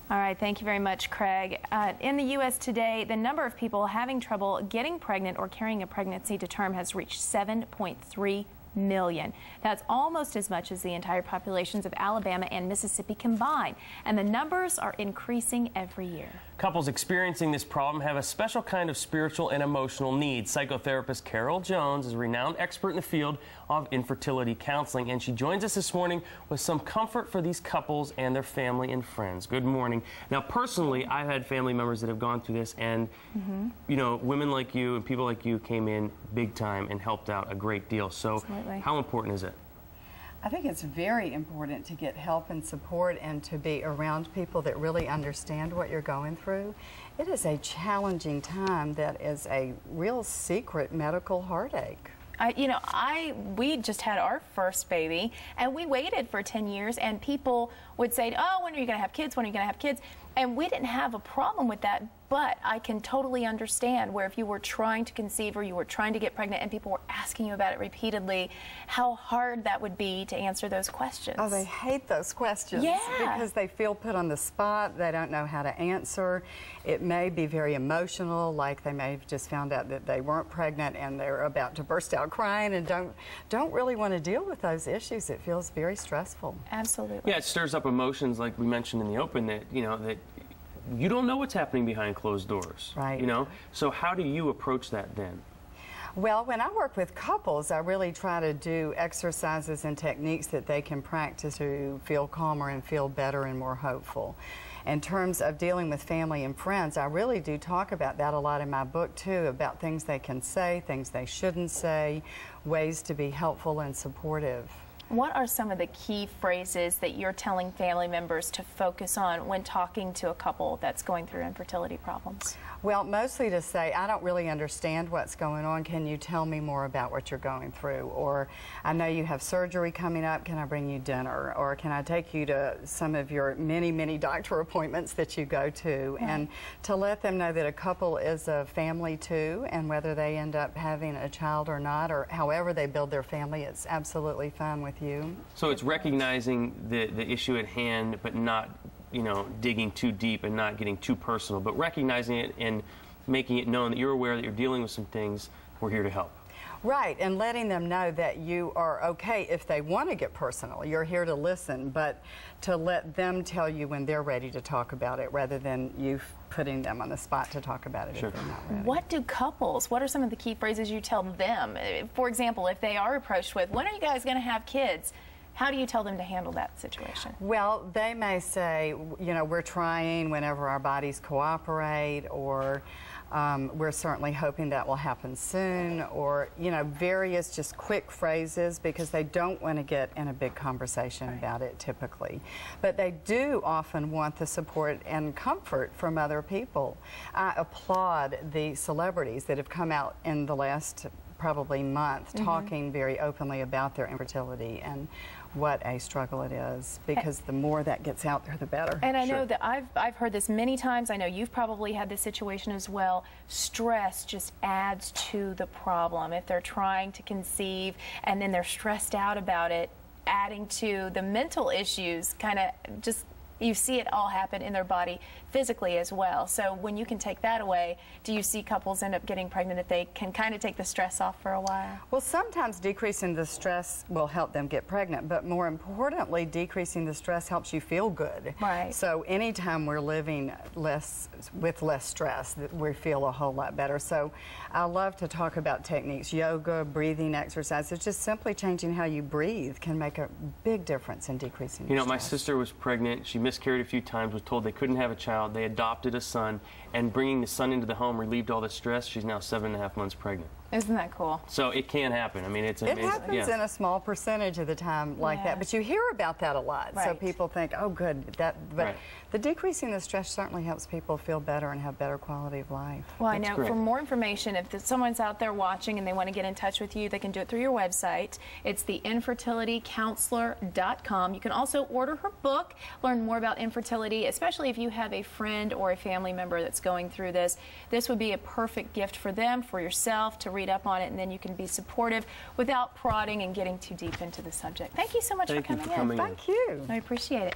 All right, thank you very much, Craig. In the U.S. today, the number of people having trouble getting pregnant or carrying a pregnancy to term has reached 7.3 million. That's almost as much as the entire populations of Alabama and Mississippi combined, and the numbers are increasing every year. Couples experiencing this problem have a special kind of spiritual and emotional needs. Psychotherapist Carol Jones is a renowned expert in the field of infertility counseling, and she joins us this morning with some comfort for these couples and their family and friends. Good morning. Now, personally, I've had family members that have gone through this, and you know, women like you and people like you came in big time and helped out a great deal. So how important is it? I think it's very important to get help and support and to be around people that really understand what you're going through. It is a challenging time that is a real secret medical heartache. We just had our first baby, and we waited for 10 years, and people would say, oh, when are you going to have kids? When are you going to have kids? And we didn't have a problem with that, but I can totally understand where if you were trying to conceive or you were trying to get pregnant and people were asking you about it repeatedly, how hard that would be to answer those questions. Oh, they hate those questions. Yeah. Because they feel put on the spot. They don't know how to answer. It may be very emotional, like they may have just found out that they weren't pregnant and they're about to burst out crying and don't really want to deal with those issues. It feels very stressful. Absolutely. Yeah, it stirs up emotions, like we mentioned in the open, that you don't know what's happening behind closed doors. Right. So how do you approach that then? Well, when I work with couples, I really try to do exercises and techniques that they can practice to feel calmer and feel better and more hopeful. In terms of dealing with family and friends, I really do talk about that a lot in my book too, about things they can say, things they shouldn't say, ways to be helpful and supportive. What are some of the key phrases that you're telling family members to focus on when talking to a couple that's going through infertility problems? Well, mostly to say, I don't really understand what's going on. Can you tell me more about what you're going through? Or, I know you have surgery coming up. Can I bring you dinner? Or can I take you to some of your many, many doctor appointments that you go to? Right. And to let them know that a couple is a family too, and whether they end up having a child or not, or however they build their family, it's absolutely fine with you. So it's recognizing the issue at hand, but not digging too deep and not getting too personal, but recognizing it and making it known that you're aware that you're dealing with some things. We're here to help. Right, and letting them know that you are okay if they want to get personal. You're here to listen, but to let them tell you when they're ready to talk about it rather than you putting them on the spot to talk about it. Sure. If they're not ready. What are some of the key phrases you tell them? For example, if they are approached with, when are you guys going to have kids? How do you tell them to handle that situation? Well, they may say, we're trying whenever our bodies cooperate, or we're certainly hoping that will happen soon, or, various just quick phrases, because they don't want to get in a big conversation about it typically. But they do often want the support and comfort from other people. I applaud the celebrities that have come out in the last probably month talking very openly about their infertility and what a struggle it is, because the more that gets out there, the better. And I know that I've heard this many times. I know you've probably had this situation as well. Stress just adds to the problem. If they're trying to conceive and then they're stressed out about it, adding to the mental issues, kind of just, you see it all happen in their body physically as well. So when you can take that away, do you see couples end up getting pregnant if they can kind of take the stress off for a while? Well, sometimes decreasing the stress will help them get pregnant, but more importantly, decreasing the stress helps you feel good. Right. So anytime we're living with less stress, we feel a whole lot better. So I love to talk about techniques, yoga, breathing exercises. Just simply changing how you breathe can make a big difference in decreasing the stress. My sister was pregnant. She miscarried a few times, was told they couldn't have a child. They adopted a son, and bringing the son into the home relieved all the stress. She's now 7.5 months pregnant. Isn't that cool? So it can happen. I mean, it's amazing. It happens in a small percentage of the time like that, but you hear about that a lot. Right. So people think, oh, good. But the decreasing the stress certainly helps people feel better and have better quality of life. Well, I know for more information, if someone's out there watching and they want to get in touch with you, they can do it through your website. It's the infertilitycounselor.com. You can also order her book, learn more about infertility, especially if you have a friend or a family member that's going through this. This would be a perfect gift for them, for yourself, to read up on it, and then you can be supportive without prodding and getting too deep into the subject. Thank you so much for coming in. Thank you. I appreciate it.